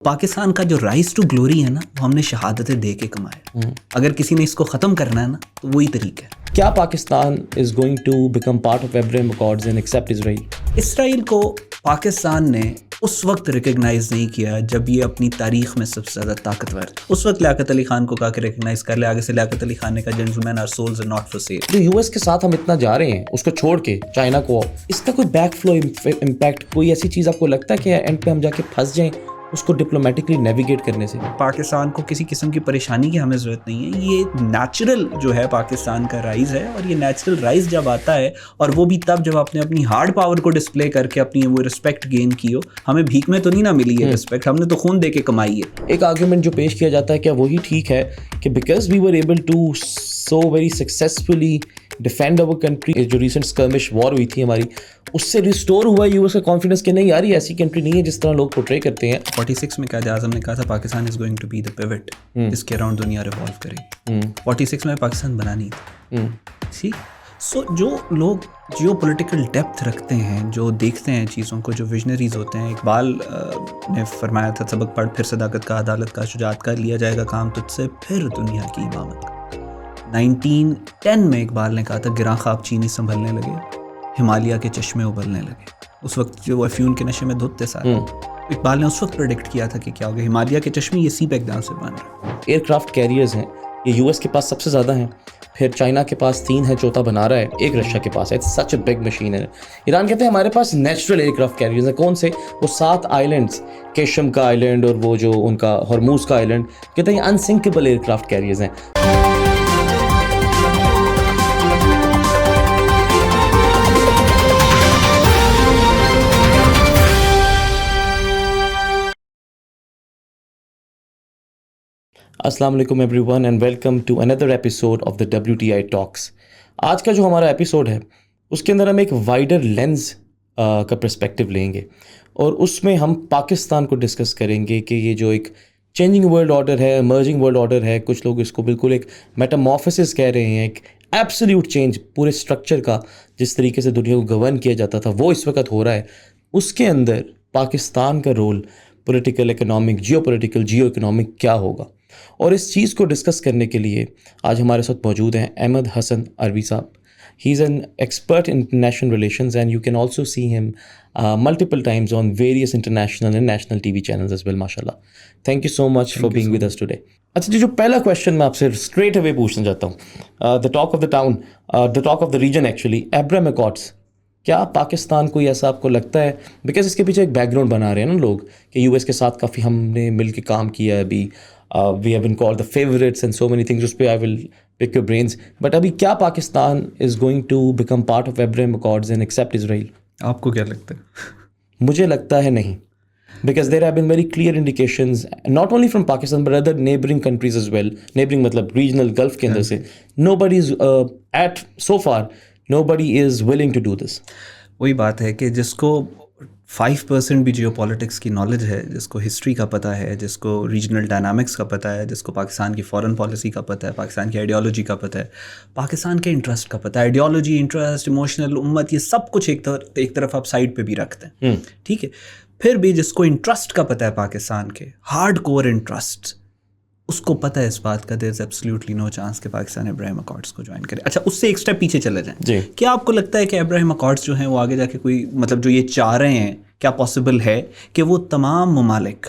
پاکستان کا جو rise to glory ہے نا، وہ ہم نے شہادتیں دے کے کمایا. اگر کسی نے اس کو ختم کرنا ہے نا تو وہی طریقہ ہے. کیا Pakistan is going to become part of Ibrahim accords and accept Israel? Israel کو پاکستان نے اس وقت ریکگنائز نہیں کیا جب یہ اپنی تاریخ میں سب سے زیادہ طاقتور تھا. اس وقت لیاقت علی خان کو کہا کہ ریکگنائز کر لے. آگے سے لیاقت علی خان نے کہا gentlemen are souls are not for sale. جو یو ایس کے ساتھ ہم اتنا جا رہے ہیں اس کو چھوڑ کے چائنا کو، اس کا کوئی بیک فلو امپیکٹ، کوئی ایسی چیز آپ کو لگتا ہے کہ اینڈ پہ ہم جا کے پھنس جائیں اس کو ڈپلومیٹکلی نیویگیٹ کرنے سے؟ پاکستان کو کسی قسم کی پریشانی کی ہمیں ضرورت نہیں ہے. یہ نیچرل جو ہے پاکستان کا رائز ہے، اور یہ نیچرل رائز جب آتا ہے اور وہ بھی تب جب آپ نے اپنی ہارڈ پاور کو ڈسپلے کر کے اپنی وہ رسپیکٹ گین کی ہو. ہمیں بھیک میں تو نہیں نہ ملی ہے رسپیکٹ، ہم نے تو خون دے کے کمائی ہے. ایک آرگیومنٹ جو پیش کیا جاتا ہے کیا وہی ٹھیک ہے کہ because we were able to so very successfully defend our country, جو ریسنٹ اسکرمش وار ہوئی تھی ہماری، اس سے ریسٹور ہوا یو ایس کا کانفیڈنس کہ نہیں یار یہ ایسی کنٹری نہیں ہے جس طرح لوگ پورٹرے کرتے ہیں. 46 میں قائد اعظم نے کہا تھا Pakistan is going to be the pivot جس کے اراؤنڈ دنیا ریوالو کرے گی. 46 میں پاکستان بنا نہیں تھا. ٹھیک. سو جو لوگ جیو پولیٹیکل ڈیپتھ رکھتے ہیں، جو دیکھتے ہیں چیزوں کو، جو ویژنریز ہوتے ہیں، اقبال نے فرمایا تھا سبق پڑھ پھر صداقت کا، عدالت کا، شجاعت کا، لیا جائے گا کام تجھ سے پھر دنیا کی امامت کا. 1910 میں اقبال نے کہا تھا گراں خواب چینی سنبھلنے لگے، ہمالیہ کے چشمے ابلنے لگے. اس وقت جو افیون کے نشے میں دھوتے سارے، اقبال نے اس وقت پریڈکٹ کیا تھا کہ کیا ہوگا. ہمالیہ کے چشمے یہ سی پیک ڈان سے بن رہے. ایئر کرافٹ کیریئرز ہیں، یہ یو ایس کے پاس سب سے زیادہ ہیں، پھر چائنا کے پاس 3 ہے، چوتھا بنا رہا ہے، ایک رشیا کے پاس ہے. It's such a big machine ہے. ایران کہتے ہیں ہمارے پاس نیچرل ایئر کرافٹ کیریئرز ہیں. کون سے؟ وہ 7 آئلینڈس، کیشم کا آئلینڈ اور وہ جو ان کا ہرموز کا آئلینڈ، کہتے ہیں انسنکیبل ایئر کرافٹ کیریئرز ہیں. السلام علیکم everyone and welcome to another episode of the WTI talks. آج کا جو ہمارا ایپیسوڈ ہے اس کے اندر ہم ایک وائڈر لینز کا پرسپیکٹیو لیں گے، اور اس میں ہم پاکستان کو ڈسکس کریں گے کہ یہ جو ایک چینجنگ ورلڈ آرڈر ہے، ایمرجنگ ورلڈ آرڈر ہے، کچھ لوگ اس کو بالکل ایک میٹامورفسس کہہ رہے ہیں، ایک ایبسلیوٹ چینج پورے اسٹرکچر کا، جس طریقے سے دنیا کو گورن کیا جاتا تھا وہ اس وقت ہو رہا ہے. اس کے اندر پاکستان کا role political, economic, geopolitical, geoeconomic کیا ہوگا. اور اس چیز کو ڈسکس کرنے کے لیے آج ہمارے ساتھ موجود ہیں Ahmad Hassan Arabi sahab. He is an expert in international relations and you can also see him multiple times on various international and national T V channels as well. ماشاء اللہ، thank you so much for being with us today. اچھا جی، جو پہلا question میں آپ سے straight away پوچھنا چاہتا ہوں، the talk of the town, the talk of the region actually, Ibrahim accords. کیا پاکستان کو ایسا آپ کو لگتا ہے، بیکاز اس کے پیچھے ایک بیک گراؤنڈ بنا رہے ہیں نا لوگ کہ یو ایس کے ساتھ کافی ہم نے مل کے کام کیا ہے، ابھی we have been called the favorites and so many things. اس پہ I will pick your brains. But ابھی کیا Pakistan is going to become part of Abraham Accords and accept Israel؟ آپ کو کیا لگتا ہے؟ مجھے لگتا ہے نہیں، because there have been very clear indications not only from Pakistan but other neighboring countries as well. neighboring مطلب regional Gulf کے اندر سے nobody is at so far nobody is willing to do this. وہی بات ہے کہ جس کو 5% بھی جیو پالیٹکس کی نالج ہے، جس کو ہسٹری کا پتہ ہے، جس کو ریجنل ڈائنامکس کا پتہ ہے، جس کو پاکستان کی فارن پالیسی کا پتہ ہے، پاکستان کی آئیڈیالوجی کا پتہ ہے، پاکستان کے انٹرسٹ کا پتہ ہے، آئیڈیالوجی، انٹرسٹ، ایموشنل، امت، یہ سب کچھ ایک طرف آپ سائڈ پہ بھی رکھتے ہیں. ٹھیک ہے. پھر بھی جس کو انٹرسٹ کا پتہ ہے پاکستان کے ہارڈ کور انٹرسٹ، اس کو پتہ ہے اس بات کا دیر از ایبسلیوٹلی نو چانس کہ پاکستان ابراہیم اکارڈس کو جوائن کرے. اچھا، اس سے ایک اسٹیپ پیچھے چلے جائیں. کیا آپ کو لگتا ہے کہ ابراہیم اکارڈس جو ہیں وہ آگے جا کے کوئی مطلب جو یہ چاہ رہے ہیں، کیا پاسبل ہے کہ وہ تمام ممالک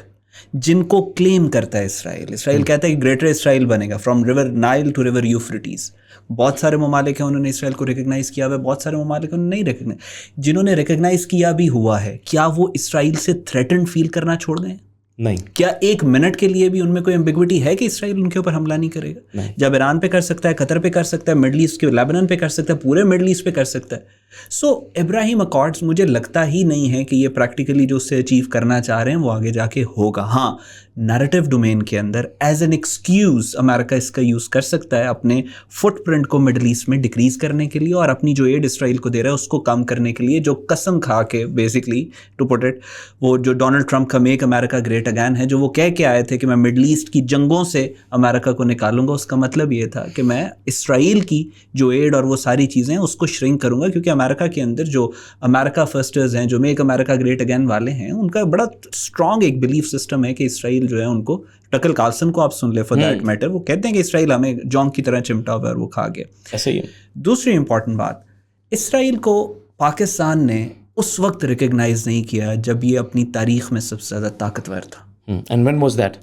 جن کو کلیم کرتا ہے اسرائیل کہتا ہے کہ گریٹر اسرائیل بنے گا from river Nile to river Euphrates, بہت سارے ممالک ہیں انہوں نے اسرائیل کو ریکگنائز کیا ہوا ہے، بہت سارے ممالک انہوں نے نہیں ریکگنائز، جنہوں نے ریکگنائز کیا بھی ہوا ہے، کیا وہ اسرائیل سے تھریٹنڈ فیل کرنا چھوڑ گئے؟ نہیں. کیا ایک منٹ کے لیے بھی ان میں کوئی ایمبیگوٹی ہے کہ اسرائیل ان کے اوپر حملہ نہیں کرے گا؟ جب ایران پہ کر سکتا ہے، قطر پہ کر سکتا ہے، مڈل ایسٹ کے لیبنان پہ کر سکتا ہے، پورے مڈل ایسٹ پہ کر سکتا ہے. سو ابراہیم اکارڈس مجھے لگتا ہی نہیں ہے کہ یہ پریکٹیکلی جو اس سے اچیو کرنا چاہ رہے ہیں وہ آگے جا کے ہوگا. ہاں، نیریٹو ڈومین کے اندر ایز این ایکسکیوز امریکہ اس کا یوز کر سکتا ہے اپنے فٹ پرنٹ کو مڈل ایسٹ میں ڈکریز کرنے کے لیے، اور اپنی جو ایڈ اسرائیل کو دے رہا ہے اس کو کم کرنے کے لیے، جو قسم کھا کے بیسکلی ٹو پٹ اٹ، وہ جو ڈونلڈ ٹرمپ کا میک امریکہ گریٹ اگین ہے، جو وہ کہہ کے آئے تھے کہ میں مڈل ایسٹ کی جنگوں سے امریکہ کو نکالوں گا، اس کا مطلب یہ تھا کہ میں اسرائیل کی جو ایڈ اور وہ ساری چیزیں اس کو شرنک کروں گا، کیونکہ امریکا کے اندر جو امریکہ فرسٹرز ہیں, جو میک امریکا گریٹ اگین والے ہیں, ان کا بڑا اسٹرانگ ایک بلیف سسٹم ہے کہ اسرائیل جو ہے ان کو, ٹکل کارلسن کو آپ سن لیں فار دیٹ میٹر, وہ کہتے ہیں کہ اسرائیل ہمیں جونک کی طرح چمٹا ہوا ہے اور وہ کھا گیا. ایسے ہی. دوسری امپورٹنٹ بات, اسرائیل کو پاکستان نے اس وقت ریکگنائز نہیں کیا جب یہ اپنی تاریخ میں سب سے زیادہ طاقتور تھا. And when was that?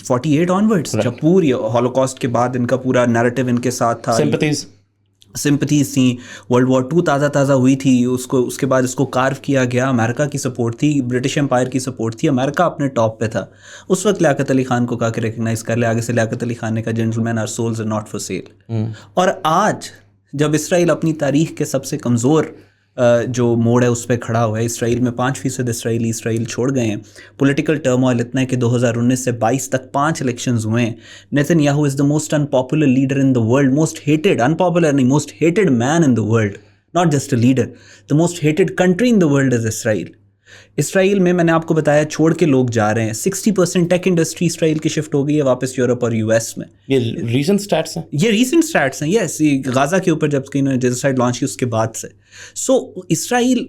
48 onwards, جب پوری ہولوکاسٹ کے بعد ان کا پورا نیریٹو ان کے ساتھ تھا, سمپتھیز تھیں, ورلڈ وار 2 تازہ ہوئی تھی, اس کے بعد اس کو کارو کیا گیا, امریکہ کی سپورٹ تھی, برٹش امپائر کی سپورٹ تھی, امریکہ اپنے ٹاپ پہ تھا. اس وقت لیاقت علی خان کو کہا کہ ریکگنائز کر لے, آگے سے لیاقت علی خان نے کہا gentlemen are souls are not for sale. اور آج جب اسرائیل اپنی تاریخ کے سب سے کمزور جو موڑ ہے اس پہ کھڑا ہوا ہے, اسرائیل میں 5% اسرائیل چھوڑ گئے ہیں, پولیٹیکل ٹرموائل اتنا ہے کہ 2019 سے 22 تک 5 الیکشنز ہوئے ہیں. Netanyahu is the most unpopular leader in the world, most hated, unpopular نہیں, most hated man in the world, not just a leader. The most hated country in the world is Israel. Israel میں نے آپ کو بتایا چھوڑ کے لوگ جا رہے ہیں, 60% ٹیک انڈسٹری اسرائیل کی شفٹ ہو گئی ہے واپس یورپ اور US میں. یہ ریسنٹ سٹیٹس ہیں, یہ ریسنٹ سٹیٹس ہیں. یس, غازہ کے اوپر جب انہوں نے جینوسائیڈ لانچ کی اس کے بعد سے. سو اسرائیل,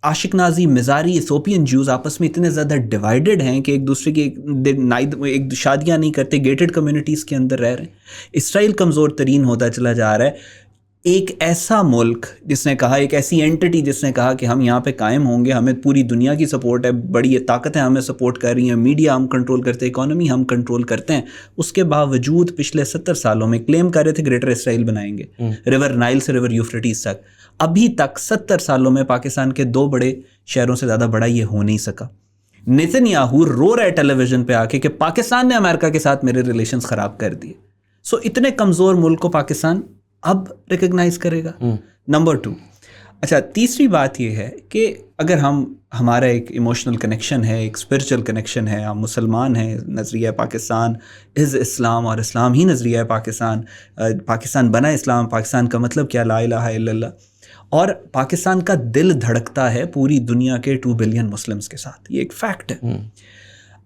عاشق نازی, مزاری, ایتھوپین جوز آپس میں اتنے زیادہ ڈیوائیڈڈ ہیں کہ ایک دوسرے کی ایک شادیاں نہیں کرتے, گیٹڈ کمیونٹیز کے اندر رہ رہے ہیں. اسرائیل کمزور ترین ہوتا چلا جا رہا ہے. ایک ایسا ملک جس نے کہا, ایک ایسی اینٹی جس نے کہا کہ ہم یہاں پہ قائم ہوں گے, ہمیں پوری دنیا کی سپورٹ ہے, بڑی طاقتیں ہمیں سپورٹ کر رہی ہیں, میڈیا ہم کنٹرول کرتے ہیں, اکانومی ہم کنٹرول کرتے ہیں, اس کے باوجود پچھلے 70 سالوں میں کلیم کر رہے تھے گریٹر اسرائیل بنائیں گے, ریور نائل سے ریور یوفریٹیز تک. ابھی تک 70 سالوں میں پاکستان کے 2 بڑے شہروں سے زیادہ بڑا یہ ہو نہیں سکا. نیتن یاہو رو رہا ہے ٹیلی ویژن پہ آ کے کہ پاکستان نے امریکہ کے ساتھ میرے ریلیشنز خراب کر دیے. سو اتنے کمزور ملک کو پاکستان اب ریکگنائز کرے گا. نمبر 2, اچھا تیسری بات یہ ہے کہ اگر ہمارا ایک ایموشنل کنیکشن ہے, ایک اسپرچل کنیکشن ہے, ہم مسلمان ہیں, نظریہ پاکستان از اسلام اور اسلام ہی نظریہ ہے پاکستان, پاکستان بنا اسلام, پاکستان کا مطلب کیا, لا الہ الا اللہ, اور پاکستان کا دل دھڑکتا ہے پوری دنیا کے 2 بلین مسلمس کے ساتھ, یہ ایک فیکٹ ہے.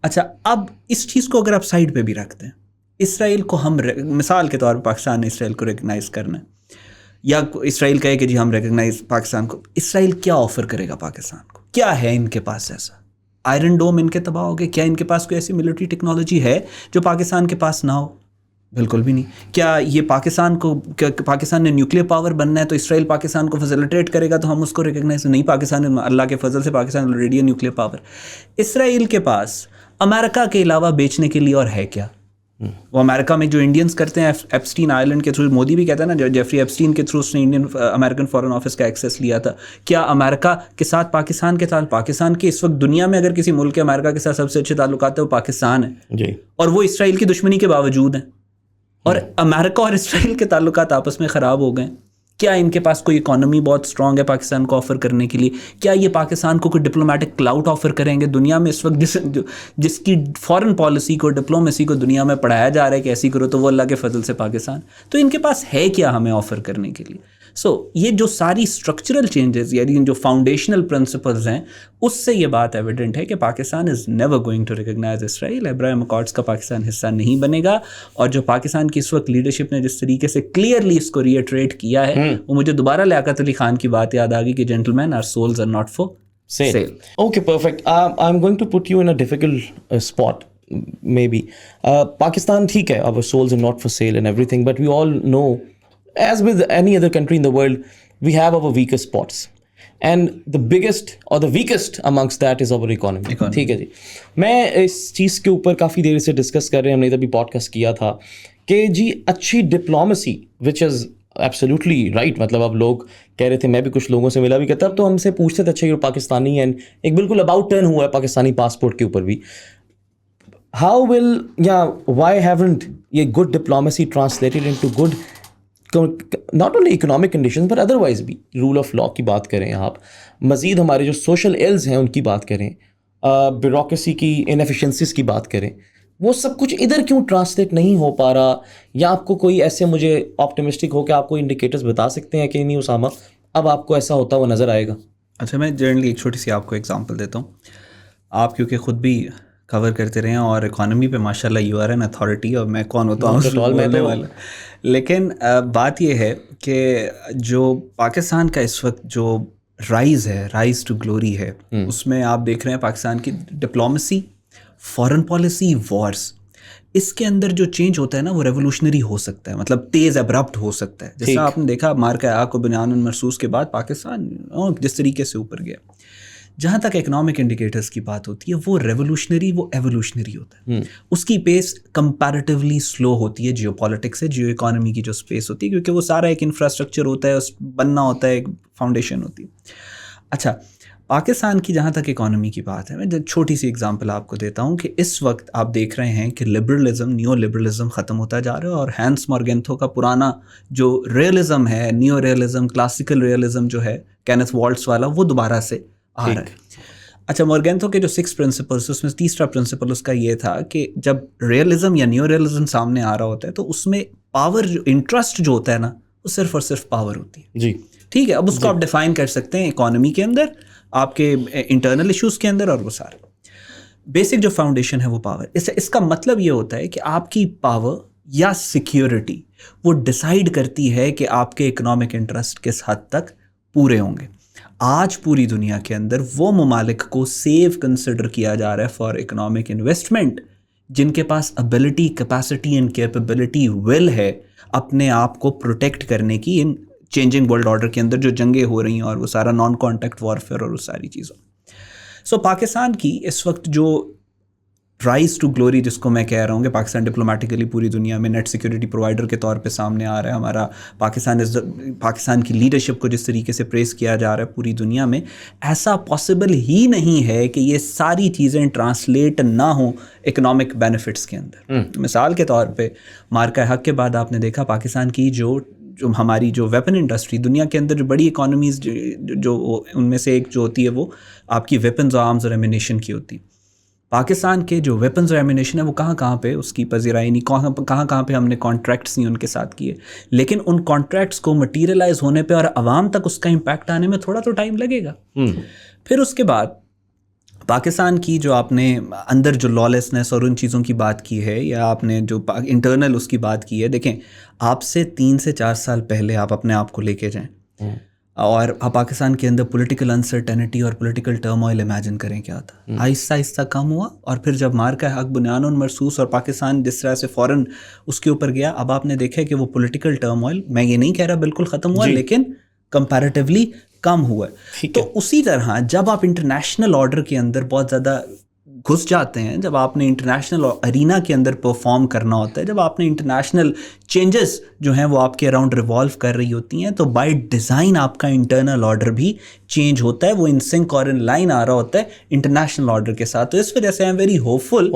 اچھا اب اس چیز کو اگر آپ سائڈ پہ بھی رکھتے ہیں, اسرائیل کو ہم مثال کے طور پہ پاکستان نے اسرائیل کو ریکگنائز کرنا ہے, یا اسرائیل کہے کہ جی ہم ریکگنائز پاکستان کو, اسرائیل کیا آفر کرے گا پاکستان کو, کیا ہے ان کے پاس ایسا, آئرن ڈوم ان کے تباہ ہو گئے, کیا ان کے پاس کوئی ایسی ملٹری ٹیکنالوجی ہے جو پاکستان کے پاس نہ ہو؟ بالکل بھی نہیں. کیا یہ پاکستان نے نیوکلیر پاور بننا ہے تو اسرائیل پاکستان کو فیسیلیٹیٹ کرے گا تو ہم اس کو ریکگنائز نہیں؟ پاکستان اللہ کے فضل سے پاکستان آلریڈی نیوکلیر پاور. اسرائیل کے پاس امریکہ کے علاوہ بیچنے کے لیے اور ہے کیا؟ وہ امریکہ میں جو انڈینز کرتے ہیں ایپسٹین آئلینڈ کے تھرو, مودی بھی کہتا ہے نا جیفری ایپسٹین کے تھرو اس نے امریکن فارن آفس کا ایکسیس لیا تھا. کیا امریکہ کے ساتھ پاکستان کے تعلق, پاکستان کے اس وقت دنیا میں اگر کسی ملک کے امریکہ کے ساتھ سب سے اچھے تعلقات ہیں وہ پاکستان ہے جی, اور وہ اسرائیل کی دشمنی کے باوجود ہیں, اور امریکہ اور اسرائیل کے تعلقات آپس میں خراب ہو گئے. کیا ان کے پاس کوئی اکانومی بہت اسٹرانگ ہے پاکستان کو آفر کرنے کے لیے؟ کیا یہ پاکستان کو کوئی ڈپلومیٹک کلاؤٹ آفر کریں گے؟ دنیا میں اس وقت جس کی فارن پالیسی کو, ڈپلومیسی کو دنیا میں پڑھایا جا رہا ہے کہ ایسی کرو, تو وہ اللہ کے فضل سے پاکستان. تو ان کے پاس ہے کیا ہمیں آفر کرنے کے لیے؟ سو یہ جو ساری اسٹرکچرل چینجز, یعنی جو فاؤنڈیشنل پرنسپلز ہیں, اس سے یہ بات ایویڈنٹ ہے کہ Pakistan is never going to recognise Israel. Ibrahim accords کا پاکستان حصہ نہیں بنے گا. اور جو پاکستان کی اس وقت لیڈرشپ نے جس طریقے سے کلیئرلی اس کو ریٹریٹ کیا ہے, وہ مجھے دوبارہ لیاقت علی خان کی بات یاد آ گئی کہ gentlemen, are souls are not for sale. Okay, perfect. I'm going to put you in a difficult spot. Maybe Pakistan ٹھیک ہے, our souls are not for sale and everything, but we all know, as with any other country in the world, we have our weaker spots, and the biggest or the weakest amongst that is our economy. ٹھیک ہے جی, میں اس چیز کے اوپر کافی دیر سے discuss کر رہے ہیں, ہم نے ابھی پوڈ کاسٹ کیا تھا کہ جی اچھی diplomacy, which is absolutely right, مطلب اب لوگ کہہ رہے تھے, میں بھی کچھ لوگوں سے ملا بھی کرتا, اب تو ہم سے پوچھتے تھے اچھا یہ پاکستانی ہیں, ایک بالکل اباؤٹ ٹرن ہوا ہے پاکستانی پاسپورٹ کے اوپر بھی. How will, why haven't یہ good diplomacy translated into good not only economic conditions but otherwise بھی, rule of law کی بات کریں آپ, مزید ہمارے جو social ills ہیں ان کی بات کریں, بیوروکریسی کی inefficiencies کی بات کریں, وہ سب کچھ ادھر کیوں ٹرانسلیٹ نہیں ہو پا رہا؟ یا آپ کو کوئی ایسے, مجھے آپٹیمسٹک ہو کہ آپ کو انڈیکیٹرز بتا سکتے ہیں کہ نہیں اسامہ اب آپ کو ایسا ہوتا ہوا نظر آئے گا؟ اچھا, میں جنرلی ایک چھوٹی سی آپ کو ایگزامپل دیتا ہوں. آپ کیونکہ خود بھی کور کرتے رہے ہیں اور اکانومی پہ ماشاء اللہ یو آر این اتھارٹی، اور میں کون ہوتا ہوں بولنے والا. لیکن بات یہ ہے کہ جو پاکستان کا اس وقت جو رائز ٹو گلوری ہے، اس میں آپ دیکھ رہے ہیں پاکستان کی ڈپلومیسی، فارن پالیسی، وارز، اس کے اندر جو چینج ہوتا ہے نا وہ ریولوشنری ہو سکتا ہے، مطلب تیز ابرپٹ ہو سکتا ہے. جیسا آپ نے دیکھا مارکہ عاق و بنیان مرصوص کے بعد پاکستان جس طریقے سے اوپر گیا. جہاں تک اکنامک انڈیکیٹرز کی بات ہوتی ہے وہ ریولوشنری، وہ ایوولوشنری ہوتا ہے. اس کی پیس کمپیریٹیولی سلو ہوتی ہے جیو پالیٹکس سے، جیو اکانومی کی جو اسپیس ہوتی ہے، کیونکہ وہ سارا ایک انفراسٹرکچر ہوتا ہے، بننا ہوتا ہے، ایک فاؤنڈیشن ہوتی ہے. اچھا، پاکستان کی جہاں تک اکانومی کی بات ہے، میں چھوٹی سی اگزامپل آپ کو دیتا ہوں کہ اس وقت آپ دیکھ رہے ہیں کہ لبرلزم، نیو لبرلزم ختم ہوتا جا رہا ہے، اور ہینس مورگنتھو کا پرانا جو ریئلزم ہے، نیو ریئلزم، کلاسیکل ریئلزم جو ہے کینتھ والٹس والا، وہ دوبارہ سے آ رہا ہے. اچھا، مورگنتھو کے جو 6 پرنسپلس، اس میں تیسرا پرنسپل اس کا یہ تھا کہ جب ریئلزم یا نیو ریئلزم سامنے آ رہا ہوتا ہے تو اس میں پاور، جو انٹرسٹ جو ہوتا ہے نا، وہ صرف اور صرف پاور ہوتی ہے. جی ٹھیک ہے، اب اس کو آپ ڈیفائن کر سکتے ہیں اکانومی کے اندر، آپ کے انٹرنل ایشوز کے اندر، اور وہ سارے بیسک جو فاؤنڈیشن ہے وہ پاور. اس کا مطلب یہ ہوتا ہے کہ آپ کی پاور یا سیکیورٹی وہ ڈیسائیڈ کرتی ہے کہ آپ کے اکنامک انٹرسٹ کس حد تک پورے ہوں گے. آج پوری دنیا کے اندر وہ ممالک کو سیو کنسیڈر کیا جا رہا ہے فار اکنامک انویسٹمنٹ جن کے پاس ابیلٹی، کیپیسٹی اینڈ کیپیبلٹی، ول ہے اپنے آپ کو پروٹیکٹ کرنے کی ان چینجنگ ورلڈ آرڈر کے اندر جو جنگیں ہو رہی ہیں اور وہ سارا نان کانٹیکٹ وارفیئر اور وہ ساری چیزوں. سو پاکستان کی اس وقت جو رائز ٹو گلوری جس کو میں کہہ رہا ہوں کہ پاکستان ڈپلومیٹیکلی پوری دنیا میں نیٹ سیکورٹی پرووائڈر کے طور پہ سامنے آ رہا ہے، ہمارا پاکستان کی لیڈرشپ کو جس طریقے سے پریز کیا جا رہا ہے پوری دنیا میں، ایسا پاسبل ہی نہیں ہے کہ یہ ساری چیزیں ٹرانسلیٹ نہ ہوں اکنامک بینیفٹس کے اندر. مثال کے طور پہ مارکہ حق کے بعد آپ نے دیکھا پاکستان کی جو ہماری جو ویپن انڈسٹری، دنیا کے اندر جو بڑی اکانومیز جو ان میں سے ایک جو ہوتی ہے وہ آپ کی ویپنز، آرمز اور ایمونیشن کی ہوتی ہے. پاکستان کے جو ویپنز اور ایمونیشن ہے وہ کہاں پہ اس کی پذیرائی نہیں، کہاں پہ ہم نے کانٹریکٹس نہیں ان کے ساتھ کیے. لیکن ان کانٹریکٹس کو مٹیریلائز ہونے پہ اور عوام تک اس کا امپیکٹ آنے میں تھوڑا تو ٹائم لگے گا. پھر اس کے بعد پاکستان کی جو آپ نے اندر جو لا لیسنس اور ان چیزوں کی بات کی ہے، یا آپ نے جو انٹرنل اس کی بات کی ہے، دیکھیں آپ سے 3 سے 4 سال پہلے آپ اپنے آپ کو لے کے جائیں اور پاکستان کے اندر پولیٹیکل انسرٹینٹی اور پولیٹیکل ٹرموائل امیجن کریں کیا تھا. آہستہ آہستہ کم ہوا، اور پھر جب مارکہ حق بنیان مرصوص اور پاکستان جس طرح سے فوراً اس کے اوپر گیا، اب آپ نے دیکھا کہ وہ پولیٹیکل ٹرموائل، میں یہ نہیں کہہ رہا بالکل ختم ہوا، لیکن کمپیریٹیولی کم ہوا. تو اسی طرح جب آپ انٹرنیشنل آرڈر کے اندر بہت زیادہ گھس جاتے ہیں، جب آپ نے انٹرنیشنل ارینا کے اندر پرفارم کرنا ہوتا ہے، جب آپ نے انٹرنیشنل چینجز جو ہیں وہ آپ کے اراؤنڈ ریوالو کر رہی ہوتی ہیں، تو بائی ڈیزائن آپ کا انٹرنل آرڈر بھی چینج ہوتا ہے، وہ ان سنک اور ان لائن آ رہا ہوتا ہے انٹرنیشنل آرڈر کے ساتھ. تو اس وجہ سے آئی ایم ویری ہوپ فل.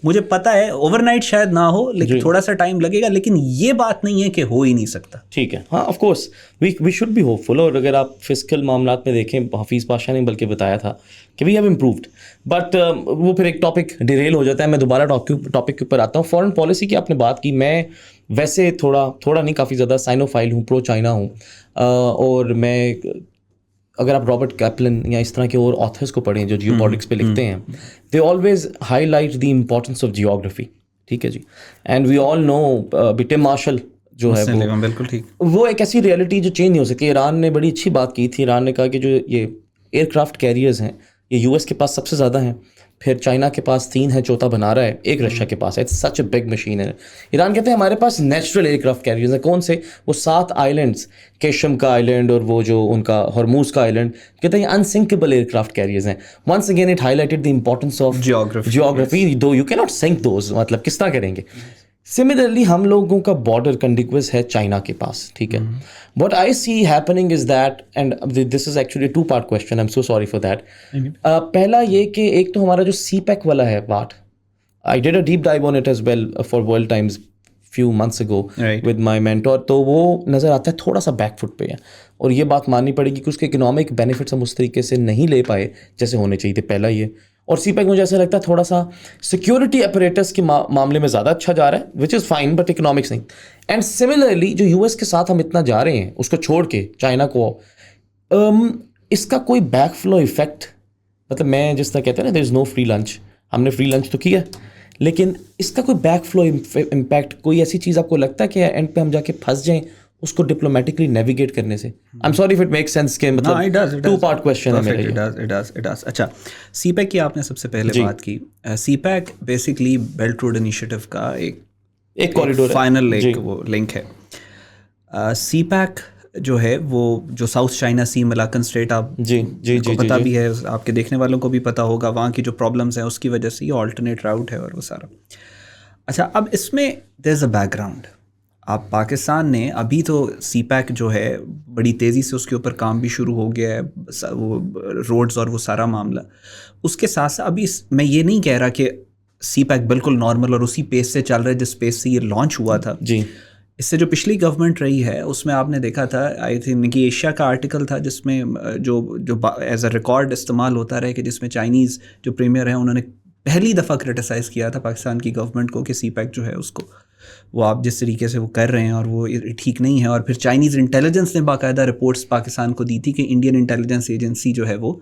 مجھے پتا ہے اوور نائٹ شاید نہ ہو، لیکن تھوڑا سا ٹائم لگے گا، لیکن یہ بات نہیں ہے کہ ہو ہی نہیں سکتا. ٹھیک ہے، ہاں of course we should be hopeful. اور اگر آپ فسکل معاملات میں دیکھیں، حفیظ پاشا نے بلکہ بتایا تھا کہ وی ہیو امپرووڈ، بٹ وہ پھر ایک ٹاپک ڈیریل ہو جاتا ہے. میں دوبارہ ٹاپک کے اوپر آتا ہوں. فارن پالیسی کی آپ نے بات کی، میں ویسے تھوڑا نہیں، کافی زیادہ سائنوفائل ہوں، پرو چائنا ہوں. اور میں، اگر آپ رابرٹ کیپلن یا اس طرح کے اور آتھرس کو پڑھیں جو جیو پالیٹکس پہ لکھتے ہیں، they always high light the importance of geography. ٹھیک ہے جی، and we all know Tim martial جو ہے وہ بالکل ٹھیک، وہ ایک ایسی ریئلٹی جو چینج نہیں ہو سکتی. ایران نے بڑی اچھی بات کی تھی. ایران نے کہا کہ جو یہ ایئر کرافٹ کیریئرز ہیں یہ یو ایس کے پاس سب سے زیادہ ہیں، پھر چائنا کے پاس 3 ہے، چوتھا بنا رہا ہے، ایک رشیا کے پاس ہے. It's such a big machine ہے. ایران کہتے ہیں ہمارے پاس نیچرل ایئر کرافٹ کیریئرز ہیں. کون سے؟ وہ 7 آئلینڈس، کیشم کا آئلینڈ اور وہ جو ان کا ہرموز کا آئلینڈ، کہتے ہیں انسنکیبل ایئر کرافٹ کیریئرز ہیں. Once again it highlighted the importance of geography, though you can not sink those. مطلب کس طرح کریں گے؟ سملرلی ہم لوگوں کا بارڈر کنڈیگوس ہے چائنا کے پاس. ٹھیک ہے، what I see happening is that, and this is actually 2 part question, I am so sorry for that. پہلا یہ کہ ایک تو ہمارا جو سی پیک والا ہے part, I did a deep dive on it as well for World Times few months ago with my mentor. تو وہ نظر آتا ہے تھوڑا سا بیک فٹ پہ ہے، اور یہ بات ماننی پڑے گی کہ اس کے اکنامک بینیفٹس ہم اس طریقے سے نہیں لے پائے جیسے ہونے چاہیے تھے. پہلا یہ. اور سی پیک مجھے ایسا لگتا ہے تھوڑا سا سیکیورٹی اپریٹس کے معاملے میں زیادہ اچھا جا رہا ہے، وچ از فائن، بٹ اکنامکس نہیں. اینڈ سملرلی جو یو ایس کے ساتھ ہم اتنا جا رہے ہیں اس کو چھوڑ کے چائنا کو، اس کا کوئی بیک فلو افیکٹ، مطلب میں جس طرح کہتے ہیں نا دیر از نو فری لنچ، ہم نے فری لنچ تو کیا, لیکن اس کا کوئی بیک فلو امپیکٹ, کوئی ایسی چیز آپ کو لگتا ہے کہ اینڈ پہ ہم جا کے پھنس جائیں اس کو ڈپلومیٹکلی نیویگیٹ کرنے سے؟ I am sorry if it make sense کہ مطلب ٹو پارٹ کویسچن ہے میرا. اچھا, سی پیک کی آپ نے سب سے پہلے بات کی. CPEC basically belt road initiative کا ایک کوریڈور فائنل ایک وہ لنک ہے. سی پیک جو ہے وہ جو south China Sea Malakand state, آپ کو پتہ بھی ہے, آپ کے دیکھنے والوں کو بھی پتہ ہوگا, وہاں کی جو پرابلمس ہیں اس کی وجہ سے یہ آلٹرنیٹ راؤٹ ہے اور وہ سارا. اچھا, اب اس میں دیر از اے بیک گراؤنڈ. آپ پاکستان نے ابھی تو سی پیک جو ہے بڑی تیزی سے اس کے اوپر کام بھی شروع ہو گیا ہے, وہ روڈز اور وہ سارا معاملہ. اس کے ساتھ ساتھ ابھی میں یہ نہیں کہہ رہا کہ سی پیک بالکل نارمل اور اسی پیس سے چل رہا ہے جس پیس سے یہ لانچ ہوا تھا. جی, اس سے جو پچھلی گورنمنٹ رہی ہے اس میں آپ نے دیکھا تھا, آئی تھنک کہ ایشیا کا آرٹیکل تھا جس میں جو ایز اے ریکارڈ استعمال ہوتا رہے, کہ جس میں چائنیز جو پریمیئر ہیں انہوں نے پہلی دفعہ کرٹیسائز کیا تھا پاکستان کی گورنمنٹ کو کہ سی پیک جو ہے اس کو وہ آپ جس طریقے سے وہ کر رہے ہیں اور وہ ٹھیک نہیں ہے. اور پھر چائنیز انٹیلیجنس نے باقاعدہ رپورٹس پاکستان کو دی تھی کہ انڈین انٹیلیجنس ایجنسی جو ہے وہ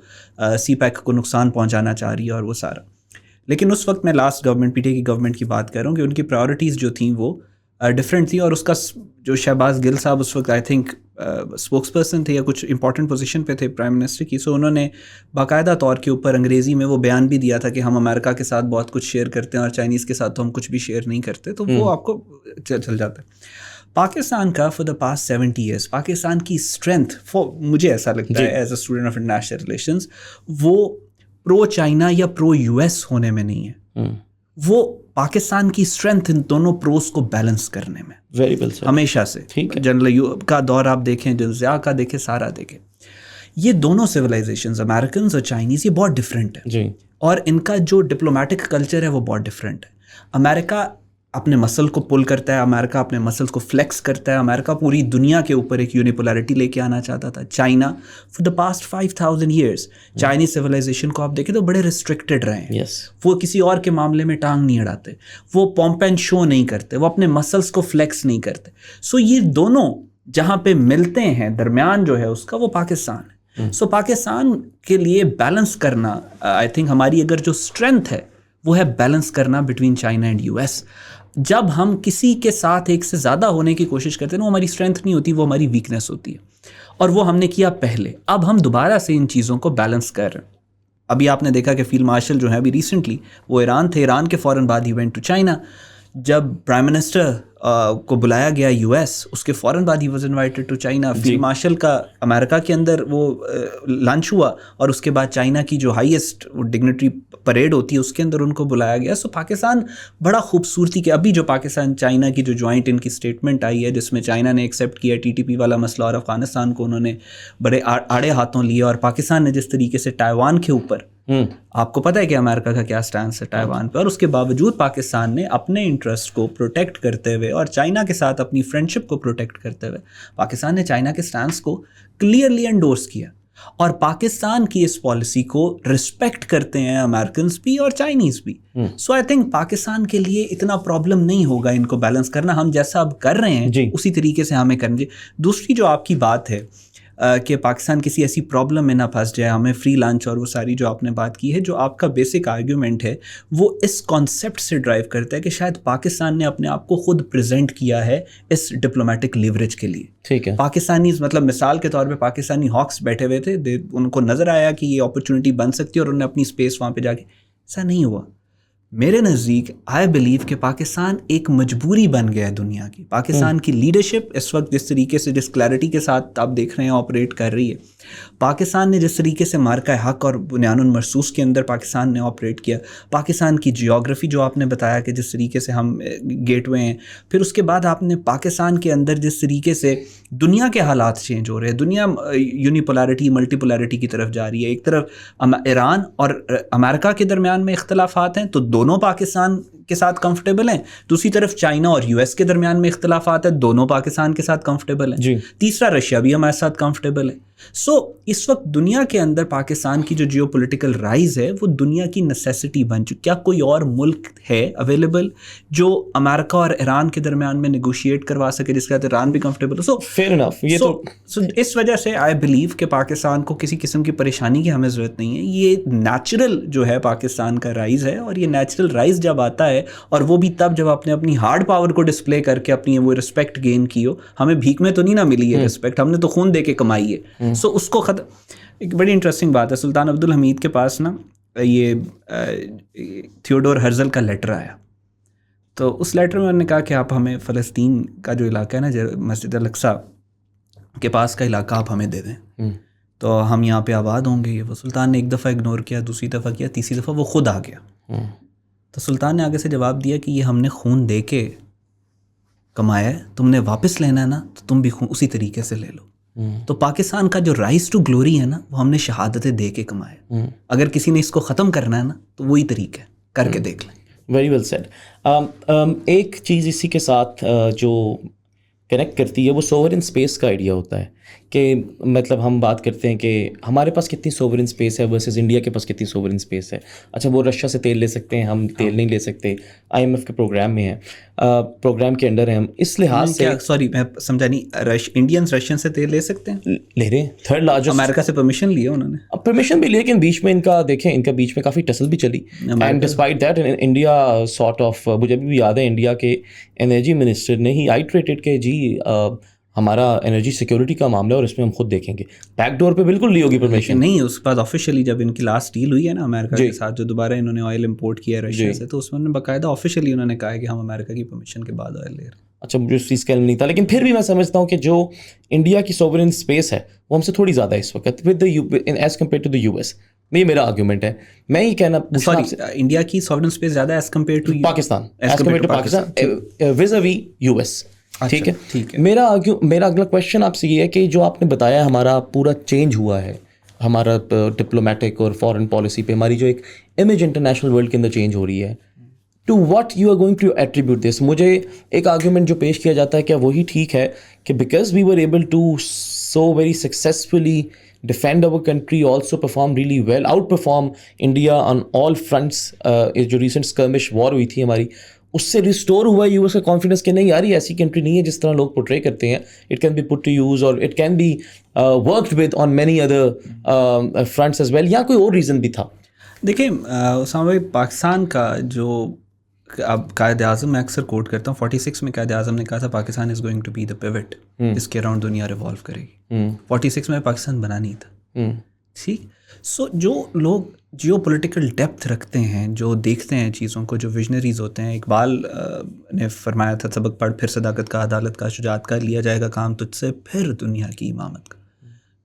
سی پیک کو نقصان پہنچانا چاہ رہی ہے اور وہ سارا. لیکن اس وقت میں last government P T I کی گورنمنٹ کی بات کر رہا ہوں کہ ان کی پرائورٹیز جو تھیں وہ ڈفرینٹ تھی. اور اس کا جو شہباز گل صاحب اس وقت آئی تھنک اسپوکس پرسن تھے یا کچھ امپورٹنٹ پوزیشن پہ تھے پرائم منسٹر کی, سو انہوں نے باقاعدہ طور کے اوپر انگریزی میں وہ بیان بھی دیا تھا کہ ہم امریکہ کے ساتھ بہت کچھ شیئر کرتے ہیں اور چائنیز کے ساتھ تو ہم کچھ بھی شیئر نہیں کرتے. تو وہ آپ کو چل جاتا ہے. پاکستان کا for the past 70 years Pakistan کی اسٹرینتھ, مجھے ایسا لگتا ہے as a student of international relations, وہ پرو چائنا یا پرو یو ایس ہونے میں نہیں ہے. وہ پاکستان کی اسٹرینتھ ان دونوں پروز کو بیلنس کرنے میں ہمیشہ سے. جنرل کا دور آپ دیکھیں, جنرل ضیاء کا دیکھیں, سارا دیکھیں, یہ دونوں سویلائزیشنز امریکنز اور چائنیز یہ بہت ڈفرینٹ ہے. اور ان کا جو ڈپلومیٹک کلچر ہے وہ بہت ڈفرینٹ ہے. امریکہ اپنے مسل کو پل کرتا ہے, امریکہ اپنے مسل کو فلیکس کرتا ہے, امریکہ پوری دنیا کے اوپر ایک یونیپولرٹی لے کے آنا چاہتا تھا. China for the past 5000 years Chinese civilization کو آپ دیکھیں تو بڑے ریسٹرکٹیڈ رہے ہیں. وہ کسی اور کے معاملے میں ٹانگ نہیں اڑاتے, وہ پومپ اینڈ شو نہیں کرتے, وہ اپنے مسلس کو فلیکس نہیں کرتے. سو یہ دونوں جہاں پہ ملتے ہیں درمیان جو ہے اس کا وہ پاکستان ہے. سو پاکستان کے لیے بیلنس کرنا, آئی تھنک ہماری اگر جو اسٹرینتھ ہے وہ ہے بیلنس کرنا between China and U S. جب ہم کسی کے ساتھ ایک سے زیادہ ہونے کی کوشش کرتے ہیں وہ ہماری اسٹرینتھ نہیں ہوتی, وہ ہماری ویکنیس ہوتی ہے. اور وہ ہم نے کیا پہلے, اب ہم دوبارہ سے ان چیزوں کو بیلنس کر رہے ہیں. ابھی آپ نے دیکھا کہ فیلڈ مارشل جو ہے ابھی ریسنٹلی وہ ایران تھے, ایران کے فوراً بعد ہی وینٹ ٹو چائنا. جب پرائم منسٹر کو بلایا گیا یو ایس, اس کے فوراً بعد ہی was invited to China. Field marshal کا امریکہ کے اندر وہ لنچ ہوا اور اس کے بعد چائنا کی جو ہائیسٹ ڈگنیٹری پریڈ ہوتی ہے اس کے اندر ان کو بلایا گیا. سو پاکستان بڑا خوبصورتی کے, ابھی جو پاکستان چائنا کی جو جوائنٹ ان کی اسٹیٹمنٹ آئی ہے جس میں چائنا نے ایکسیپٹ کیا ٹی ٹی پی والا مسئلہ اور افغانستان کو انہوں نے بڑے آڑے ہاتھوں لیا, اور پاکستان نے جس طریقے سے تائیوان کے اوپر, آپ کو پتہ ہے کہ امریکہ کا کیا سٹینس ہے تائیوان پہ, اور اس کے باوجود پاکستان نے اپنے انٹرسٹ کو پروٹیکٹ کرتے ہوئے اور چائنا کے ساتھ اپنی فرینڈشپ کو پروٹیکٹ کرتے ہوئے پاکستان نے چائنا کے سٹینس کو کلیئرلی انڈورس کیا. اور پاکستان کی اس پالیسی کو رسپیکٹ کرتے ہیں امریکنز بھی اور چائنیز بھی. سو آئی تھنک پاکستان کے لیے اتنا پرابلم نہیں ہوگا ان کو بیلنس کرنا. ہم جیسا اب کر رہے ہیں اسی طریقے سے ہمیں کرنا چاہیے. دوسری جو آپ کی بات ہے کہ پاکستان کسی ایسی پرابلم میں نہ پھنس جائے, ہمیں فری لنچ اور وہ ساری جو آپ نے بات کی ہے, جو آپ کا بیسک آرگیومنٹ ہے وہ اس کانسیپٹ سے ڈرائیو کرتا ہے کہ شاید پاکستان نے اپنے آپ کو خود پریزنٹ کیا ہے اس ڈپلومیٹک لیوریج کے لیے. ٹھیک ہے, پاکستانی مطلب مثال کے طور پہ پاکستانی ہاکس بیٹھے ہوئے تھے, ان کو نظر آیا کہ یہ اپرچونٹی بن سکتی ہے اور انہوں نے اپنی اسپیس وہاں پہ جا کے, ایسا نہیں ہوا. میرے نزدیک آئی بلیو کہ پاکستان ایک مجبوری بن گیا ہے دنیا کی. پاکستان کی لیڈرشپ اس وقت جس طریقے سے جس کلیئرٹی کے ساتھ آپ دیکھ رہے ہیں آپریٹ کر رہی ہے, پاکستان نے جس طریقے سے مارکہ حق اور بنیان المرصوص کے اندر پاکستان نے آپریٹ کیا, پاکستان کی جیوگرافی جو آپ نے بتایا کہ جس طریقے سے ہم گیٹ وے ہیں, پھر اس کے بعد آپ نے پاکستان کے اندر جس طریقے سے دنیا کے حالات چینج ہو رہے ہیں, دنیا یونیپولارٹی ملٹی پولارٹی کی طرف جا رہی ہے. ایک طرف ایران اور امریکہ کے درمیان میں اختلافات ہیں تو دونوں پاکستان کے ساتھ کمفرٹیبل ہیں, دوسری طرف چائنا اور یو ایس کے درمیان میں اختلافات ہیں, دونوں پاکستان کے ساتھ کمفرٹیبل ہیں, تیسرا رشیا بھی ہمارے ساتھ کمفرٹیبل ہے. سو اس وقت دنیا کے اندر پاکستان کی جو جیو پولیٹیکل رائز ہے وہ دنیا کی نیسیسٹی بن چکی. کیا کوئی اور ملک ہے اویلیبل جو امریکہ اور ایران کے درمیان میں نیگوشیٹ کروا سکے جس کے ساتھ ایران بھی کمفرٹیبل ہو؟ So fair enough. یہ تو اس وجہ سے آئی بلیو کہ پاکستان کو کسی قسم کی پریشانی کی ہمیں ضرورت نہیں ہے. یہ نیچرل جو ہے پاکستان کا رائز ہے, اور یہ نیچرل رائز جب آتا ہے, اور وہ بھی تب جب آپ نے اپنی ہارڈ پاور کو ڈسپلے کر کے اپنی وہ رسپیکٹ گین کی ہو. ہمیں بھیک میں تو نہیں نہ ملی ہے رسپیکٹ, ہم نے تو خون دے کے کمائی ہے. سو اس کو ایک بڑی انٹرسٹنگ بات ہے, سلطان عبدالحمید کے پاس نا یہ تھیوڈور ہرزل کا لیٹر آیا. تو اس لیٹر میں انہوں نے کہا کہ آپ ہمیں فلسطین کا جو علاقہ ہے نا, مسجد الاقصی کے پاس کا علاقہ آپ ہمیں دے دیں تو ہم یہاں پہ آباد ہوں گے. یہ وہ سلطان نے ایک دفعہ اگنور کیا, دوسری دفعہ کیا, تیسری دفعہ وہ خود آ گیا. تو سلطان نے آگے سے جواب دیا کہ یہ ہم نے خون دے کے کمایا ہے, تم نے واپس لینا ہے نا تو تم بھی خون اسی طریقے سے لے لو. تو پاکستان کا جو رائز ٹو گلوری ہے نا وہ ہم نے شہادتیں دے کے کمائے. اگر کسی نے اس کو ختم کرنا ہے نا تو وہی طریقہ ہے, کر کے دیکھ لیں. Very well said. ایک چیز اسی کے ساتھ جو کنیکٹ کرتی ہے وہ سوورن اسپیس کا آئیڈیا ہوتا ہے کہ مطلب ہم بات کرتے ہیں کہ ہمارے پاس کتنی سوورن اسپیس ہے ورسز انڈیا کے پاس کتنی سوورن اسپیس ہے. اچھا وہ رشیا سے تیل لے سکتے ہیں, ہم تیل نہیں لے سکتے, IMF کے پروگرام میں ہیں, پروگرام کے انڈر ہیں ہم. اس لحاظ سے سوری میں سمجھا نہیں, انڈینس رشین سے تیل لے سکتے ہیں؟ لے رہے ہیں. Third largest. امریکہ سے پرمیشن لیا انہوں نے, پرمیشن بھی لی, لیکن بیچ میں ان کا دیکھیں ان کا بیچ میں کافی ٹسل بھی چلی. And despite that India sort of, مجھے ابھی بھی یاد ہے انڈیا کے انرجی منسٹر نے ہی آئیٹریٹڈ کہ جی ہمارا انرجی سیکورٹی کا معاملہ ہے اور اس میں ہم خود دیکھیں گے. بیک ڈور پہ بالکل لی ہوگی پرمیشن. نہیں, اس کے بعد آفیشیلی جب ان کی لاسٹ ڈیل ہوئی ہے نا امریکہ کے ساتھ, جو دوبارہ انہوں نے آئل امپورٹ کیا ہے رشیا سے, تو اس میں باقاعدہ آفیشیلی انہوں نے کہا ہے کہ ہم امریکہ کی پرمیشن کے بعد آئل لے رہے ہیں. اچھا مجھے اس چیز کا علم نہیں تھا, لیکن پھر بھی میں سمجھتا ہوں کہ جو انڈیا کی سوورن اسپیس ہے وہ ہم سے تھوڑی زیادہ ہے اس وقت as compare to the US. یہ میرا آرگیومنٹ ہے. میں یہ کہنا انڈیا کی سوورن اسپیس زیادہ as compare to Pakistan, as compare to Pakistan vis-a-vis US. ٹھیک ہے. میرا اگلا کویشچن آپ سے یہ ہے کہ جو آپ نے بتایا ہمارا پورا چینج ہوا ہے, ہمارا ڈپلومیٹک اور فارن پالیسی پہ ہماری جو ایک امیج انٹرنیشنل ورلڈ کے اندر چینج ہو رہی ہے, to what you are going to attribute this. مجھے ایک آرگیومنٹ جو پیش کیا جاتا ہے کیا وہی ٹھیک ہے کہ because we were able to so very successfully defend our country, also perform really well, outperform India on all fronts. جو ریسنٹ skirmish war ہوئی تھی ہماری, اس سے ریسٹور ہوا ہے US کا کانفیڈنس کہ نہیں یار یہ ایسی کنٹری نہیں ہے جس طرح لوگ پورٹرے کرتے ہیں. It can be put to use اور it can be worked with on many other fronts as well, یا کوئی اور ریزن بھی تھا؟ دیکھیں اسامہ بھائی, پاکستان کا جو اب قائد اعظم میں اکثر کوٹ کرتا ہوں, 46 میں قائد اعظم نے کہا تھا Pakistan is going to be the pivot, اس کے اراؤنڈ دنیا ریوالو کرے گی. 46 میں پاکستان بنا نہیں تھا. ٹھیک. سو جو لوگ جیو پولیٹیکل ڈیپتھ رکھتے ہیں, جو دیکھتے ہیں چیزوں کو, جو ویژنریز ہوتے ہیں, اقبال نے فرمایا تھا سبق پڑھ پھر صداقت کا, عدالت کا, شجاعت کا, لیا جائے گا کام تجھ سے پھر دنیا کی امامت کا.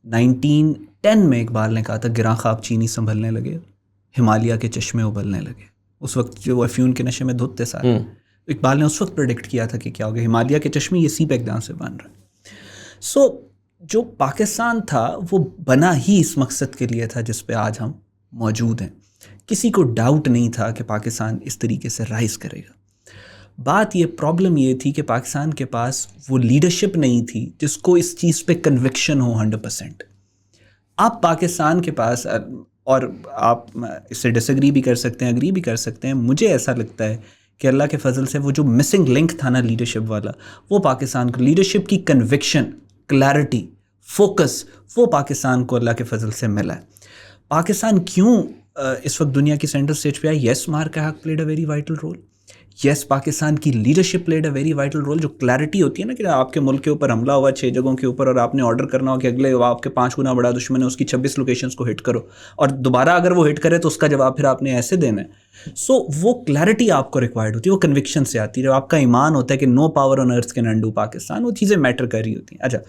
1910 میں اقبال نے کہا تھا گراں خواب چینی سنبھلنے لگے, ہمالیہ کے چشمے ابلنے لگے. اس وقت جو افیون کے نشے میں دھوتے سارے, اقبال نے اس وقت پریڈکٹ کیا تھا کہ کیا ہوگا, ہمالیہ کے چشمے یہ سی پیک دان سے بن رہا ہے. سو جو پاکستان تھا وہ بنا ہی اس مقصد کے لیے تھا جس پہ آج ہم موجود ہیں. کسی کو ڈاؤٹ نہیں تھا کہ پاکستان اس طریقے سے رائز کرے گا. بات یہ پرابلم یہ تھی کہ پاکستان کے پاس وہ لیڈرشپ نہیں تھی جس کو اس چیز پہ کنوکشن ہو 100%. آپ پاکستان کے پاس, اور آپ اس سے ڈس ایگری بھی کر سکتے ہیں, اگری بھی کر سکتے ہیں, مجھے ایسا لگتا ہے کہ اللہ کے فضل سے وہ جو مسنگ لنک تھا نا لیڈرشپ والا, وہ پاکستان کو, لیڈرشپ کی کنوکشن, کلیئرٹی, فوکس, وہ پاکستان کو اللہ کے فضل سے ملا ہے. پاکستان کیوں اس وقت دنیا کی سینٹرل اسٹیج پہ آیا؟ یس مارک حق played a very vital role. Yes Pakistan کی leadership played a very vital role. جو کلیئرٹی ہوتی ہے نا کہ آپ کے ملک کے اوپر حملہ ہوا 6 جگہوں کے اوپر, اور آپ نے آرڈر کرنا ہو کہ اگلے آپ کے 5 گنا بڑا دشمن ہے اس کی 26 لوکیشنز کو ہٹ کرو, اور دوبارہ اگر وہ ہٹ کرے تو اس کا جواب پھر آپ نے ایسے دینا ہے. سو وہ کلیئرٹی آپ کو ریکوائرڈ ہوتی ہے, وہ کنوکشن سے آتی ہے. آپ کا ایمان ہوتا ہے کہ no power on earth can undo Pakistan, وہ چیزیں میٹر کر رہی ہوتی ہیں. اچھا,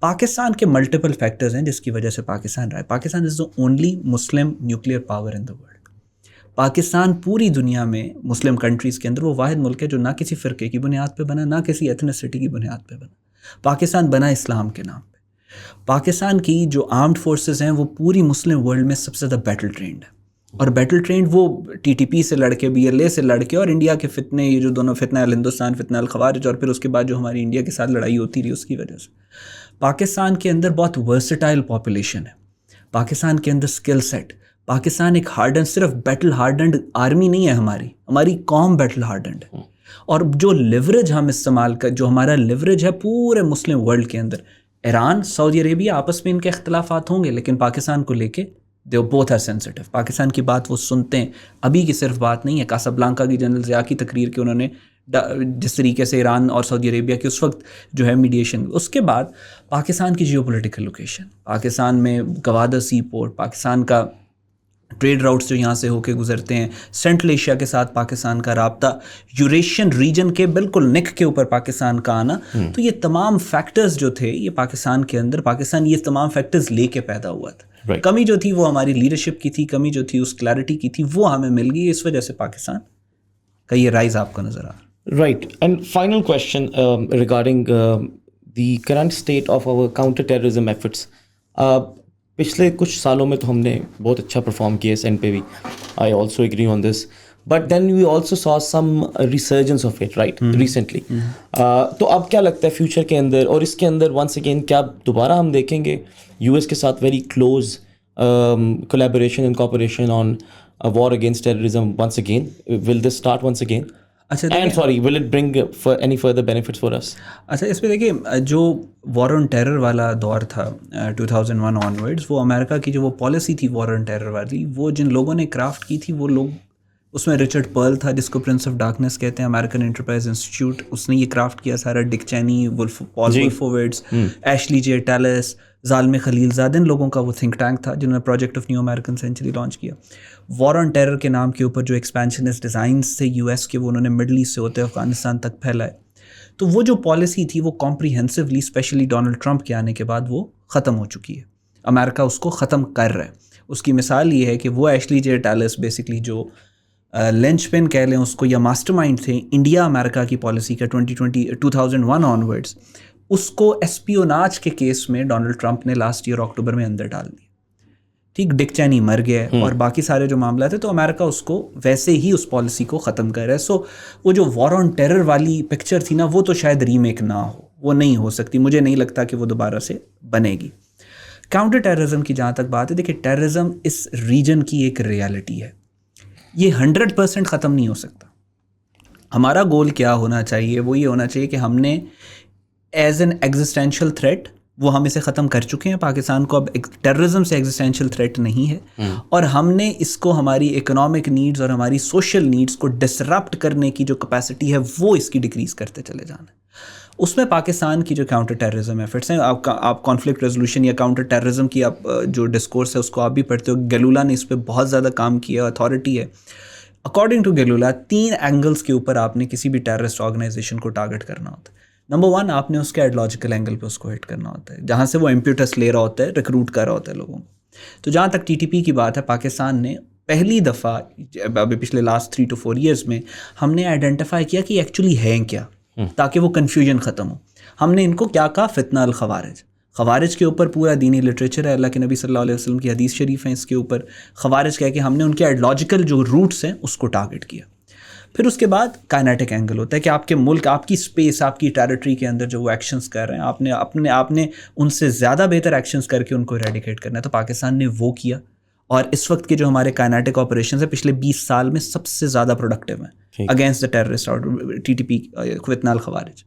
پاکستان کے ملٹیپل فیکٹرز ہیں جس کی وجہ سے پاکستان رہا ہے. Pakistan is the only Muslim nuclear power in the world. Pakistan پوری دنیا میں مسلم کنٹریز کے اندر وہ واحد ملک ہے جو نہ کسی فرقے کی بنیاد پہ بنا, نہ کسی ایتھنسٹی کی بنیاد پہ بنا. پاکستان بنا اسلام کے نام پہ. پاکستان کی جو آرمڈ فورسز ہیں وہ پوری مسلم ورلڈ میں سب سے زیادہ بیٹل ٹرینڈ ہے. اور بیٹل ٹرینڈ وہ TTP سے لڑ کے BLA سے لڑ کے اور انڈیا کے فتنے, یہ جو دونوں فتنہ الہندوستان فتنہ الخوارج, اور پھر اس کے بعد جو ہماری انڈیا کے ساتھ لڑائی ہوتی رہی اس کی وجہ سے. پاکستان کے اندر بہت ورسٹائل پاپولیشن ہے, پاکستان کے اندر اسکل سیٹ, پاکستان ایک ہارڈنڈ, صرف بیٹل ہارڈنڈ آرمی نہیں ہے ہماری قوم بیٹل ہارڈنڈ ہے. اور جو لیوریج ہم استعمال کر, جو ہمارا لیوریج ہے پورے مسلم ورلڈ کے اندر, ایران, سعودی عربیہ, آپس میں ان کے اختلافات ہوں گے لیکن پاکستان کو لے کے دے بوتھ آر سینسٹیو. پاکستان کی بات وہ سنتے ہیں, ابھی کی صرف بات نہیں ہے. کاسابلانکا کی جنرل ضیاء کی تقریر کے انہوں نے جس طریقے سے ایران اور سعودی عربیہ کی اس وقت جو ہے میڈیشن, اس کے بعد پاکستان کی جیو پولیٹیکل لوکیشن, پاکستان میں گوادر سی پورٹ, پاکستان کا ٹریڈ راؤٹس جو یہاں سے ہو کے گزرتے ہیں, سینٹرل ایشیا کے ساتھ پاکستان کا رابطہ, یوریشین ریجن کے بالکل نک کے اوپر پاکستان کا آنا, تو یہ تمام فیکٹرز جو تھے یہ پاکستان کے اندر, پاکستان یہ تمام فیکٹرز لے کے پیدا ہوا تھا. کمی جو تھی وہ ہماری لیڈرشپ کی تھی, کمی جو تھی اس کلیئرٹی کی تھی وہ ہمیں مل گئی, اس وجہ سے پاکستان کا یہ رائز آپ کو نظر آ رہا ہے. Right. And final question regarding the current state of our counter-terrorism efforts. پچھلے کچھ سالوں میں تو ہم نے بہت اچھا پرفارم کیا اس اینڈ پہ بھی. I also agree on this. But then we also saw some resurgence of it, right, recently. تو اب کیا لگتا ہے فیوچر کے اندر, اور اس کے اندر once again کیا دوبارہ ہم دیکھیں گے US کے ساتھ very close collaboration and cooperation on a war against terrorism once again? Will this start once again? اچھا, And sorry, will it bring any further benefits for us? اچھا, اس پہ دیکھیے جو وار آن ٹیرر والا دور تھا 2001 آنورڈز, وہ امریکہ کی جو وہ پالیسی تھی وار آن ٹیرر والی, وہ جن لوگوں نے کرافٹ کی تھی وہ لوگ, اس میں رچرڈ پرل تھا جس کو پرنس آف ڈارکنیس کہتے ہیں, امریکن انٹرپرائز انسٹیٹیوٹ, اس نے یہ کرافٹ کیا سارا. ڈک چینی, پال وولفوورڈز, ایشلی جے ٹیلس, ظالم خلیل زاد, ان لوگوں کا وہ تھنک ٹینک تھا جنہوں نے project of new American century launch کیا. وار آن ٹیرر کے نام کے اوپر جو ایکسپینشنسٹ ڈیزائنس تھے US کے, وہ انہوں نے مڈل ایسٹ سے ہوتے افغانستان تک پھیلائے. تو وہ جو پالیسی تھی وہ کمپریہنسولی, اسپیشلی ڈونلڈ ٹرمپ کے آنے کے بعد وہ ختم ہو چکی ہے. امریکہ اس کو ختم کر رہا ہے. اس کی مثال یہ ہے کہ وہ ایشلی جے ٹیلس بیسکلی جو لنچ پن کہہ لیں اس کو, یا ماسٹر مائنڈ تھے انڈیا امریکہ کی پالیسی کا 2001 آنورڈز, اس کو ایسپیوناج کے کیس میں ڈونلڈ ٹرمپ نے لاسٹ ایئر اکتوبر میں اندر ڈال دیا. ٹھیک, ڈک چینی مر گیا ہے اور باقی سارے جو معاملات ہیں, تو امریکہ اس کو ویسے ہی اس پالیسی کو ختم کر رہا ہے. سو وہ جو وار آن ٹیرر والی پکچر تھی نا, وہ تو شاید ریمیک نہ ہو, وہ نہیں ہو سکتی, مجھے نہیں لگتا کہ وہ دوبارہ سے بنے گی. کاؤنٹر ٹیررزم کی جہاں تک بات ہے, دیکھیے ٹیررزم اس ریجن کی ایک ریالٹی ہے, یہ 100% ختم نہیں ہو سکتا. ہمارا گول کیا ہونا چاہیے, وہ یہ ہونا چاہیے کہ ہم نے ایز این ایگزسٹینشیل تھریٹ, وہ ہم اسے ختم کر چکے ہیں. پاکستان کو اب ٹیررزم سے ایگزسٹینشیل تھریٹ نہیں ہے, اور ہم نے اس کو ہماری اکنامک نیڈز اور ہماری سوشل نیڈز کو ڈسرپٹ کرنے کی جو کیپیسٹی ہے وہ اس کی ڈکریز کرتے چلے جانا ہے. اس میں پاکستان کی جو کاؤنٹر ٹیررزم ایفرٹس ہیں, آپ کانفلکٹ ریزولوشن یا کاؤنٹر ٹیررزم کی آپ جو ڈسکورس ہے اس کو آپ بھی پڑھتے ہو. گلولا نے اس پہ بہت زیادہ کام کیا, اتھارٹی ہے. اکارڈنگ ٹو گلولا 3 اینگلس کے اوپر آپ نے کسی بھی ٹیررسٹ آرگنائزیشن کو ٹارگٹ کرنا ہوتا ہے. نمبر 1, آپ نے اس کے آئیڈیالوجیکل اینگل پہ اس کو ہٹ کرنا ہوتا ہے, جہاں سے وہ امپیوٹس لے رہا ہوتا ہے, ریکروٹ کر رہا ہوتا ہے لوگوں کو. تو جہاں تک TTP کی بات ہے, پاکستان نے پہلی دفعہ ابھی پچھلے لاسٹ 3 to 4 ایئرس میں ہم نے آئیڈینٹیفائی کیا کہ ایکچولی ہیں کیا, تاکہ وہ کنفیوژن ختم ہو. ہم نے ان کو کیا کہا, فتنہ الخوارج. خوارج کے اوپر پورا دینی لٹریچر ہے, اللہ کے نبی صلی اللہ علیہ وسلم کی حدیث شریف ہیں اس کے اوپر. خوارج کہہ کے ہم نے ان کے آئیڈیالوجیکل جو روٹس ہیں اس کو ٹارگٹ کیا. پھر اس کے بعد کائنیٹک اینگل ہوتا ہے کہ آپ کے ملک, آپ کی اسپیس, آپ کی ٹیریٹری کے اندر جو وہ ایکشنز کر رہے ہیں, آپ نے ان سے زیادہ بہتر ایکشنز کر کے ان کو ایریڈیکیٹ کرنا ہے. تو پاکستان نے وہ کیا, اور اس وقت کے جو ہمارے کائنیٹک آپریشنز ہیں پچھلے 20 سال میں سب سے زیادہ پروڈکٹیو ہیں اگینسٹ دا ٹیررسٹ اور TTP فتنہ الخوارج.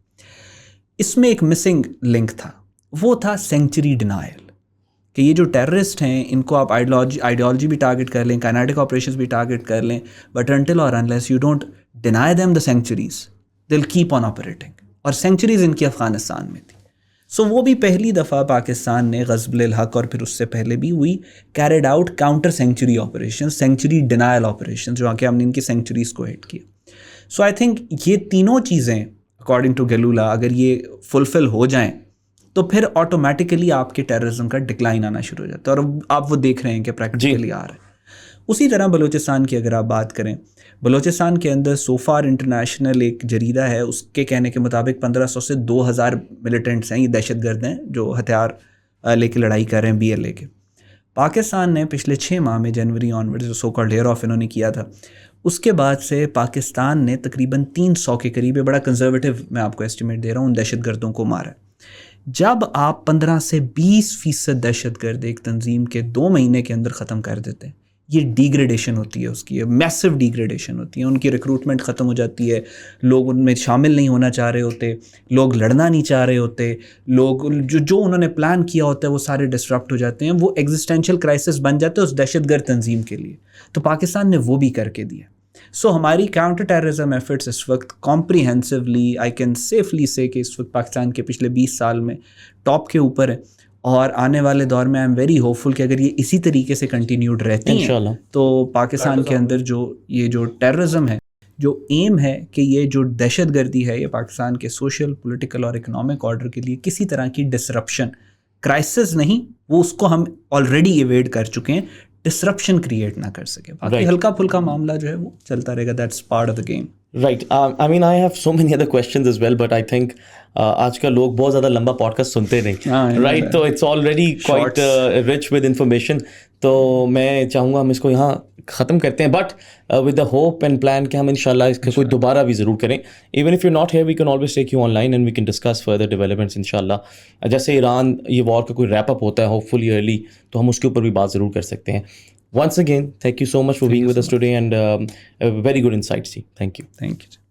اس میں ایک مسنگ لنک تھا, وہ تھا سینکچری ڈینائل, کہ یہ جو ٹیررسٹ ہیں ان کو آپ آئیڈیالوجی بھی ٹارگٹ کر لیں, کائنیٹک آپریشنز بھی ٹارگٹ کر لیں, but until or unless you don't deny them the sanctuaries they will keep on operating. اور سینکچریز ان کی افغانستان میں تھی. سو وہ بھی پہلی دفعہ پاکستان نے غزب الحق, اور پھر اس سے پہلے بھی we carried out counter sanctuary operation, sanctuary denial operation, جو کہ ہم نے ان کی سینکچریز کو ہٹ کیا. سو آئی تھنک یہ تینوں چیزیں اکارڈنگ ٹو گلولا اگر یہ فلفل ہو جائیں تو پھر آٹومیٹیکلی آپ کے ٹیررزم کا ڈکلائن آنا شروع ہو جاتا ہے, اور آپ وہ دیکھ رہے ہیں کہ پریکٹیکلی آ رہا ہے. اسی طرح بلوچستان کی اگر آپ بات کریں, بلوچستان کے اندر سوفار انٹرنیشنل ایک جریدہ ہے, اس کے کہنے کے مطابق 1500 سے 2000 ملیٹنٹس ہیں, یہ دہشت گرد ہیں جو ہتھیار لے کے لڑائی کر رہے ہیں BLA کے. پاکستان نے پچھلے 6 ماہ میں جنوری آنورڈ جو سو کالڈ ایئر آف انہوں نے کیا تھا، اس کے بعد سے پاکستان نے تقریباً 300 کے قریب، بڑا کنزرویٹو میں آپ کو ایسٹیمیٹ دے رہا ہوں، ان دہشت گردوں کو مارا ہے۔ جب آپ 15 سے 20% دہشت گرد ایک تنظیم کے 2 مہینے کے اندر ختم کر دیتے ہیں، یہ ڈیگریڈیشن ہوتی ہے، اس کی میسو ڈیگریڈیشن ہوتی ہے، ان کی ریکروٹمنٹ ختم ہو جاتی ہے، لوگ ان میں شامل نہیں ہونا چاہ رہے ہوتے، لوگ لڑنا نہیں چاہ رہے ہوتے، لوگ جو انہوں نے پلان کیا ہوتا ہے وہ سارے ڈسٹرپٹ ہو جاتے ہیں، وہ ایگزسٹینشیل کرائسس بن جاتے ہیں اس دہشت گرد تنظیم کے لیے۔ تو پاکستان نے وہ بھی کر کے دیا۔ سو ہماری کاؤنٹر ٹیررزم ایفرٹس اس وقت کمپریہنسولی آئی کین سیفلی سے کہ اس وقت پاکستان کے پچھلے 20 سال میں ٹاپ کے اوپر ہے، اور آنے والے دور میں آئی ایم ویری ہوپ فل کہ اگر یہ اسی طریقے سے کنٹینیوڈ رہتی ہیں تو پاکستان کے اندر جو ٹیررزم ہے، جو ایم ہے کہ یہ جو دہشت گردی ہے، یہ پاکستان کے سوشل، پولیٹیکل اور اکنامک آرڈر کے لیے کسی طرح کی ڈسرپشن، کرائسس نہیں، وہ اس کو ہم آلریڈی ایویڈ کر چکے ہیں، ڈسرپشن کریٹ نہ کر سکے۔ باقی ہلکا پھلکا معاملہ جو ہے وہ چلتا رہے گا، that's part of the game. Right. I mean, I have so many other questions as well, but I think آج کل لوگ بہت زیادہ لمبا پوڈ کاسٹ سنتے نہیں، رائٹ؟ تو it's already quite rich with information, تو میں چاہوں گا ہم اس کو یہاں ختم کرتے ہیں، but with the hope and plan کہ ہم ان شاء اللہ اس کا کوئی دوبارہ بھی ضرور کریں۔ Even if you not here we can always take you online and we can discuss further developments ان شاء اللہ۔ جیسے ایران یہ وار کا کوئی ریپ اپ ہوتا ہے ہوپ فلی ارلی، تو ہم اس کے اوپر بھی بات ضرور کر سکتے ہیں۔ Once again, thank you so much for being with us today, and very good insights. Thank you. Thank you.